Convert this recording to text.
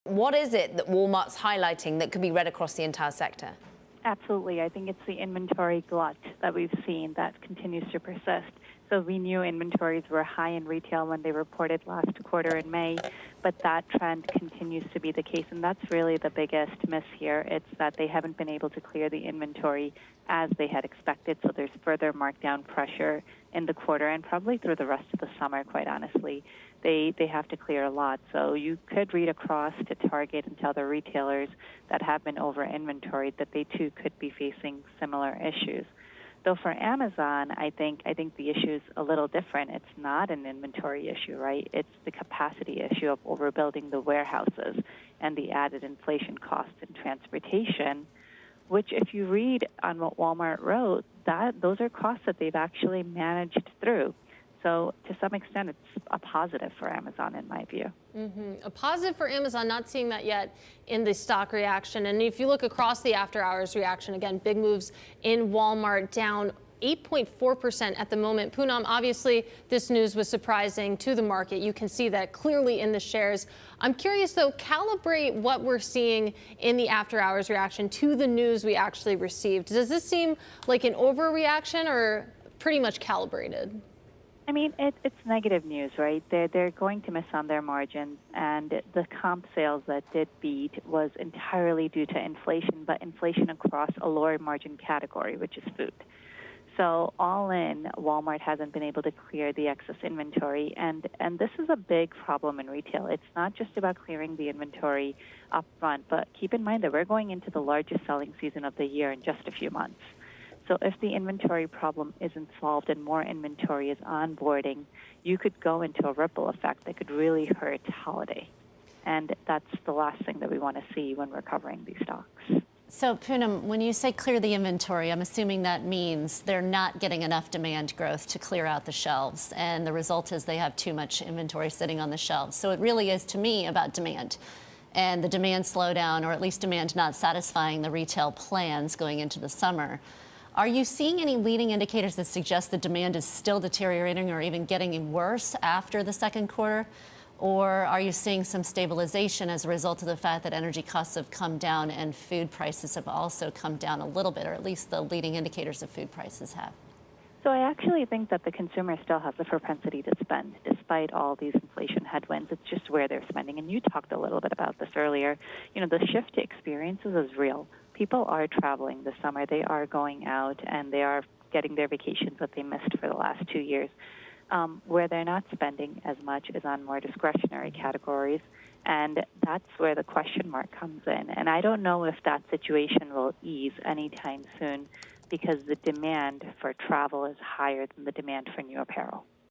What is it that Walmart's highlighting that could be read across the entire sector? Absolutely. I think it's the inventory glut that we've seen that continues to persist. So we knew inventories were high in retail when they reported last quarter in May, but that trend continues to be the case, and that's really the biggest miss here. It's that they haven't been able to clear the inventory as they had expected, so there's further markdown pressure in the quarter and probably through the rest of the summer, quite honestly. They have to clear a lot. So you could read across to Target and to other retailers that have been over-inventoried that they too could be facing similar issues. Though for Amazon, I think the issue is a little different. It's not an inventory issue, right? It's the capacity issue of overbuilding the warehouses and the added inflation costs in transportation, which if you read on what Walmart wrote, those are costs that they've actually managed through. So to some extent, it's a positive for Amazon, in my view. A positive for Amazon, not seeing that yet in the stock reaction. And if you look across the after-hours reaction, again, big moves in Walmart, down 8.4% at the moment. Poonam, obviously, this news was surprising to the market. You can see that clearly in the shares. I'm curious, though, calibrate what we're seeing in the after-hours reaction to the news we actually received. Does this seem like an overreaction or pretty much calibrated? I mean, it's negative news, right? They're going to miss on their margins, and the comp sales that did beat was entirely due to inflation, but inflation across a lower margin category, which is food. So all in, Walmart hasn't been able to clear the excess inventory, and this is a big problem in retail. It's not just about clearing the inventory up front, but keep in mind that we're going into the largest selling season of the year in just a few months. So if the inventory problem isn't solved and more inventory is onboarding, you could go into a ripple effect that could really hurt holiday. And that's the last thing that we want to see when we're covering these stocks. So, Poonam, when you say clear the inventory, I'm assuming that means they're not getting enough demand growth to clear out the shelves. And the result is they have too much inventory sitting on the shelves. So it really is, to me, about demand. And the demand slowdown, or at least demand not satisfying the retail plans going into the summer. Are you seeing any leading indicators that suggest the demand is still deteriorating or even getting worse after the second quarter? Or are you seeing some stabilization as a result of the fact that energy costs have come down and food prices have also come down a little bit, or at least the leading indicators of food prices have? So I actually think that the consumer still has the propensity to spend despite all these inflation headwinds. It's just where they're spending. And you talked a little bit about this earlier. You know, the shift to experiences is real. People are traveling this summer. They are going out and they are getting their vacations that they missed for the last 2 years. Where they're not spending as much is on more discretionary categories. And that's where the question mark comes in. And I don't know if that situation will ease anytime soon because the demand for travel is higher than the demand for new apparel.